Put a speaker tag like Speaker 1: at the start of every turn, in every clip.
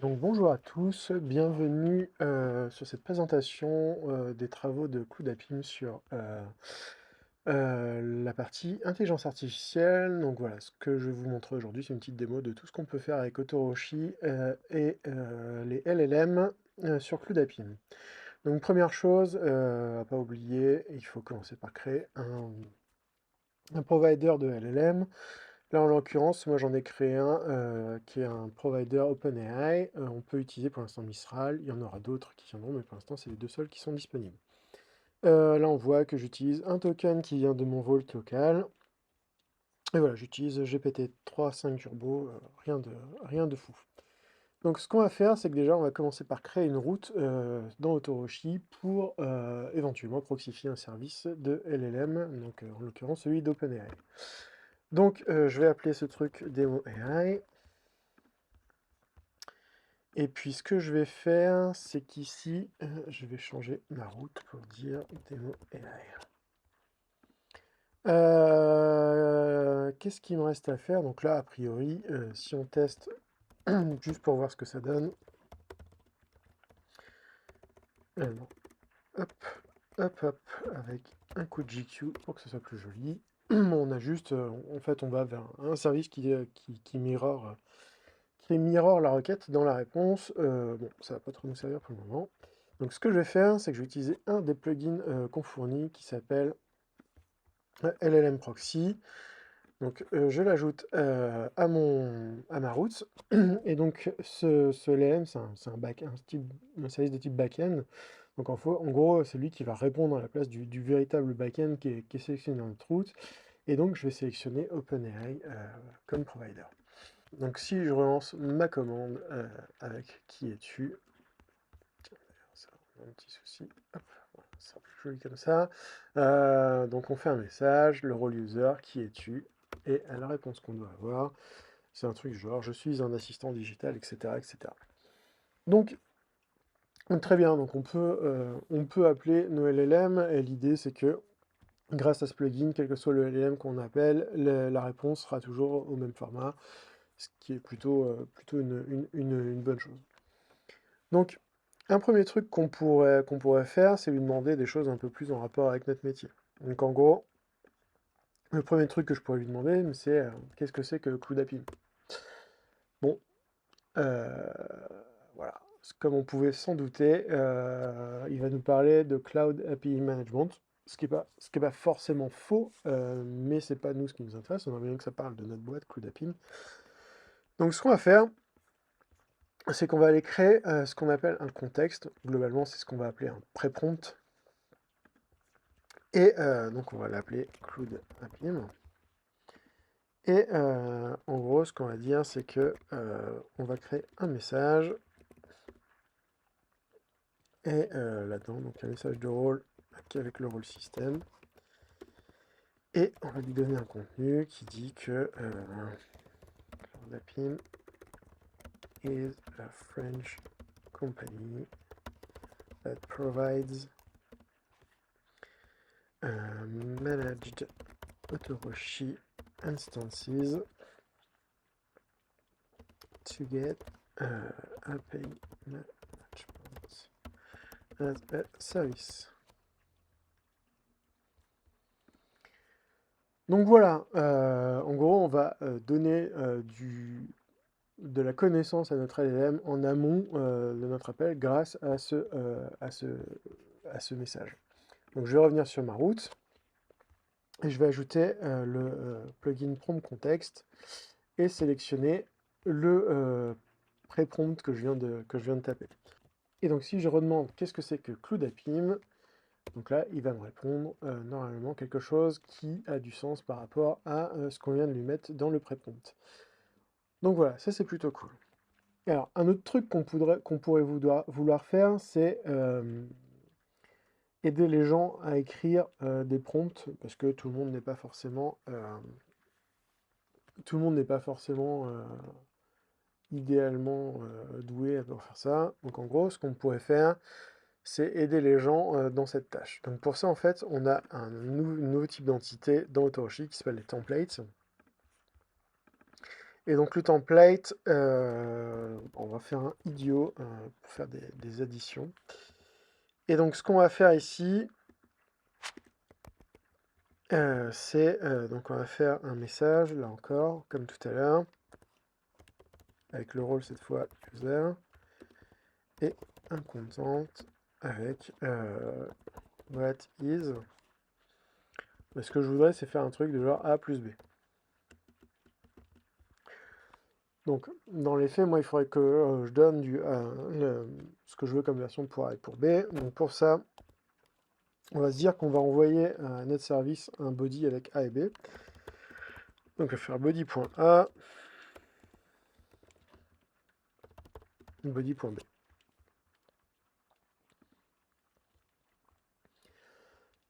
Speaker 1: Donc bonjour à tous, bienvenue sur cette présentation des travaux de Cloudapim sur la partie intelligence artificielle. Donc voilà, ce que je vais vous montrer aujourd'hui, c'est une petite démo de tout ce qu'on peut faire avec Otoroshi et les LLM sur Cloudapim. Donc première chose, à pas oublier, il faut commencer par créer un provider de LLM. Là, en l'occurrence, moi j'en ai créé un qui est un provider OpenAI. On peut utiliser pour l'instant Mistral, il y en aura d'autres qui viendront, mais pour l'instant, c'est les deux seuls qui sont disponibles. Là, on voit que j'utilise un token qui vient de mon vault local. Et voilà, j'utilise GPT-3 5 Turbo, rien de fou. Donc, ce qu'on va faire, c'est que déjà, on va commencer par créer une route dans Autoroshi pour éventuellement proxifier un service de LLM, donc en l'occurrence celui d'OpenAI. Donc, je vais appeler ce truc Demo AI. Et puis ce que je vais faire, c'est qu'ici, je vais changer ma route pour dire Demo AI. Qu'est-ce qu'il me reste à faire? Donc là, a priori, si on teste, juste pour voir ce que ça donne. Non. Hop, hop, avec un coup de GQ pour que ce soit plus joli. On a juste, en fait, on va vers un service qui mirror la requête dans la réponse. Bon, ça va pas trop nous servir pour le moment. Donc ce que je vais faire, c'est que je vais utiliser un des plugins qu'on fournit qui s'appelle LLM Proxy. Donc je l'ajoute à ma route. Et donc ce LLM, c'est un service de type backend. Donc en gros, c'est lui qui va répondre à la place du véritable backend qui est sélectionné dans notre route. Et donc je vais sélectionner OpenAI comme provider. Donc si je relance ma commande avec qui es-tu, ça, on a un petit souci, hop, voilà, ça sera plus joli comme ça. Donc on fait un message, le role user, qui es-tu, et la réponse qu'on doit avoir, c'est un truc genre je suis un assistant digital, etc. etc. Donc très bien, donc on peut appeler nos LLM, et l'idée c'est que grâce à ce plugin, quel que soit le LLM qu'on appelle, la réponse sera toujours au même format, ce qui est plutôt une bonne chose. Donc, un premier truc qu'on pourrait faire, c'est lui demander des choses un peu plus en rapport avec notre métier. Donc en gros, le premier truc que je pourrais lui demander, c'est qu'est-ce que c'est que Cloudapim? Bon, euh, voilà. Comme on pouvait s'en douter, il va nous parler de Cloud API Management, ce qui est pas forcément faux, mais c'est pas nous ce qui nous intéresse, on aimerait bien que ça parle de notre boîte Cloudapim. Donc ce qu'on va faire, c'est qu'on va aller créer ce qu'on appelle un contexte. Globalement, c'est ce qu'on va appeler un pré-prompt. Et donc, on va l'appeler Cloudapim. Et en gros, ce qu'on va dire, c'est que on va créer un message. Et là-dedans, donc un message de rôle avec le rôle système. Et on va lui donner un contenu qui dit que Cloudapim is a French company that provides managed Autoroshi instances to get API management as a service. Donc voilà, en gros, on va donner de la connaissance à notre LLM en amont de notre appel grâce à ce message. Donc je vais revenir sur ma route et je vais ajouter le plugin prompt context et sélectionner le pré-prompt que je viens de taper. Et donc si je redemande qu'est-ce que c'est que Cloudapim, donc là il va me répondre normalement quelque chose qui a du sens par rapport à ce qu'on vient de lui mettre dans le pré-prompt. Donc voilà, ça c'est plutôt cool. Alors un autre truc qu'on pourrait vouloir faire, c'est aider les gens à écrire des prompts, parce que tout le monde n'est pas forcément idéalement doué pour faire ça. Donc en gros, ce qu'on pourrait faire, c'est aider les gens dans cette tâche. Donc pour ça, en fait, on a un nouveau type d'entité dans Autoroshi qui s'appelle les templates. Et donc le template, on va faire un idiot pour faire des additions. Et donc ce qu'on va faire ici, c'est donc on va faire un message, là encore, comme tout à l'heure, avec le rôle cette fois user, et un content avec what is. Mais ce que je voudrais, c'est faire un truc de genre A plus B. Donc, dans les faits, moi, il faudrait que je donne ce que je veux comme version pour A et pour B. Donc, pour ça, on va se dire qu'on va envoyer à notre service un body avec A et B. Donc, je vais faire body.A, body.b.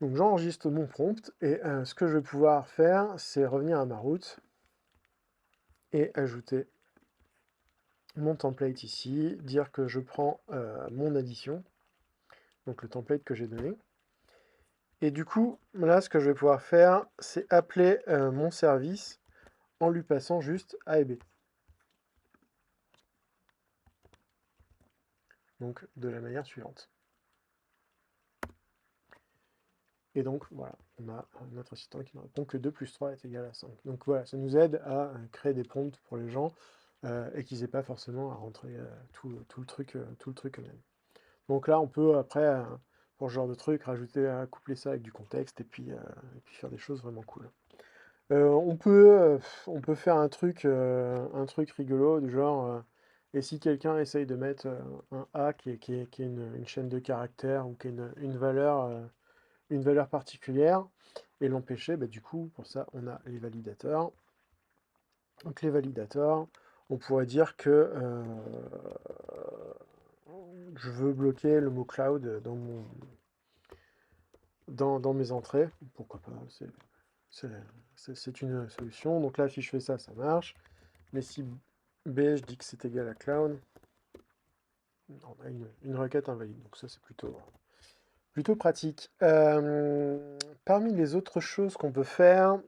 Speaker 1: Donc, j'enregistre mon prompt et ce que je vais pouvoir faire, c'est revenir à ma route et ajouter mon template ici, dire que je prends mon addition, donc le template que j'ai donné. Et du coup, là, ce que je vais pouvoir faire, c'est appeler mon service en lui passant juste A et B. Donc, de la manière suivante. Et donc, voilà, on a notre assistant qui ne répond que 2 plus 3 est égal à 5. Donc voilà, ça nous aide à créer des prompts pour les gens et qu'ils n'aient pas forcément à rentrer tout le truc eux-mêmes. Donc là, on peut après, pour ce genre de truc, coupler ça avec du contexte et puis faire des choses vraiment cool. On peut faire un truc rigolo du genre, et si quelqu'un essaye de mettre un A qui est une chaîne de caractères ou qui est une valeur particulière, et l'empêcher, bah, du coup, pour ça, on a les validateurs. Donc les validateurs, on pourrait dire que je veux bloquer le mot cloud dans mes entrées. Pourquoi pas, c'est une solution. Donc là, si je fais ça, ça marche. Mais si B, je dis que c'est égal à cloud, on a une requête invalide. Donc ça, c'est plutôt pratique. Parmi les autres choses qu'on peut faire,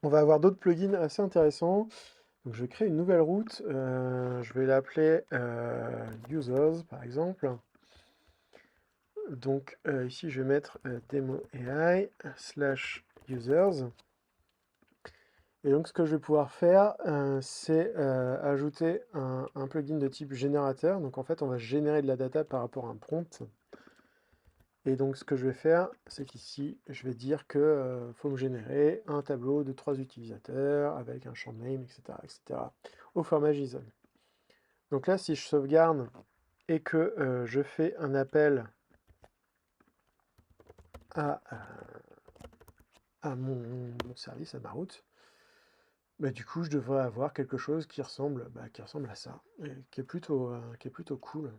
Speaker 1: on va avoir d'autres plugins assez intéressants. Donc je vais créer une nouvelle route. Je vais l'appeler users, par exemple. Donc ici, je vais mettre demo AI /users. Et donc, ce que je vais pouvoir faire, c'est ajouter un plugin de type générateur. Donc, en fait, on va générer de la data par rapport à un prompt. Et donc, ce que je vais faire, c'est qu'ici, je vais dire que faut me générer un tableau de 3 utilisateurs avec un champ name, etc., etc., au format JSON. Donc là, si je sauvegarde et que je fais un appel à mon service, à ma route, bah, du coup, je devrais avoir quelque chose qui ressemble à ça, et qui est plutôt cool.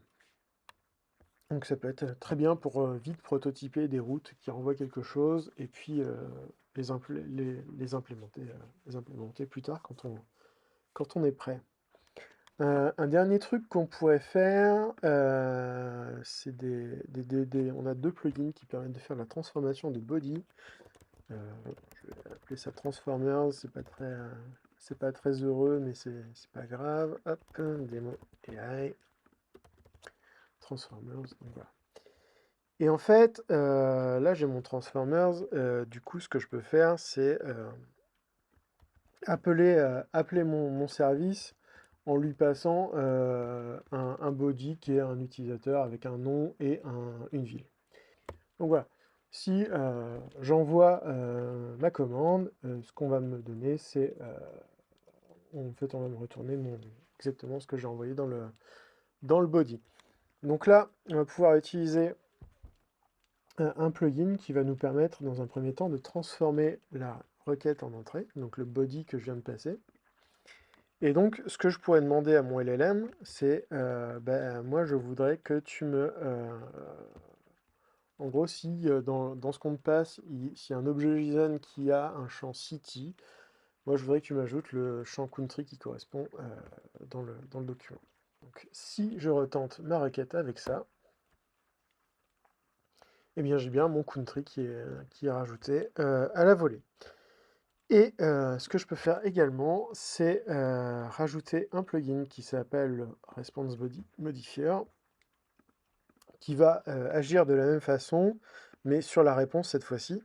Speaker 1: Donc ça peut être très bien pour vite prototyper des routes qui renvoient quelque chose, et puis les implémenter plus tard quand on est prêt. Un dernier truc qu'on pourrait faire, c'est on a 2 plugins qui permettent de faire la transformation de body. Je vais appeler ça Transformers, c'est pas très heureux, mais c'est pas grave. Hop, démo AI, Transformers, donc voilà. Et en fait, là j'ai mon Transformers, du coup ce que je peux faire, c'est appeler mon service en lui passant un body qui est un utilisateur avec un nom et une ville. Donc voilà, si j'envoie ma commande, ce qu'on va me donner, c'est en fait on va me retourner exactement ce que j'ai envoyé dans le body. Donc là, on va pouvoir utiliser un plugin qui va nous permettre dans un premier temps de transformer la requête en entrée, donc le body que je viens de passer. Et donc, ce que je pourrais demander à mon LLM, c'est, moi, je voudrais que tu me... en gros, si dans ce qu'on te passe, s'il y a un objet JSON qui a un champ city, moi, je voudrais que tu m'ajoutes le champ country qui correspond dans le document. Donc, si je retente ma requête avec ça, eh bien, j'ai bien mon country qui est rajouté à la volée. Et ce que je peux faire également, c'est rajouter un plugin qui s'appelle Response Body Modifier, qui va agir de la même façon, mais sur la réponse cette fois-ci.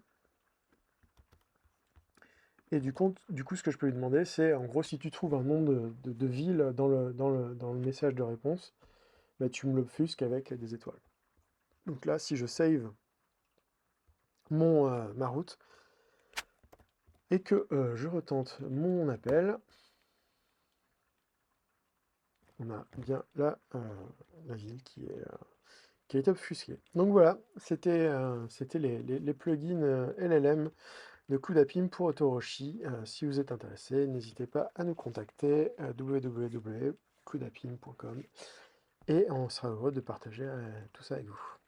Speaker 1: Et du coup, ce que je peux lui demander, c'est en gros, si tu trouves un nom de ville dans le message de réponse, bah, tu me l'obfusques avec des étoiles. Donc là, si je save ma route et que je retente mon appel, on a bien là la ville qui a été obfusquée. Donc voilà, c'était les plugins LLM de Kudapim pour Otoroshi. Si vous êtes intéressé, n'hésitez pas à nous contacter www.kudapim.com et on sera heureux de partager tout ça avec vous.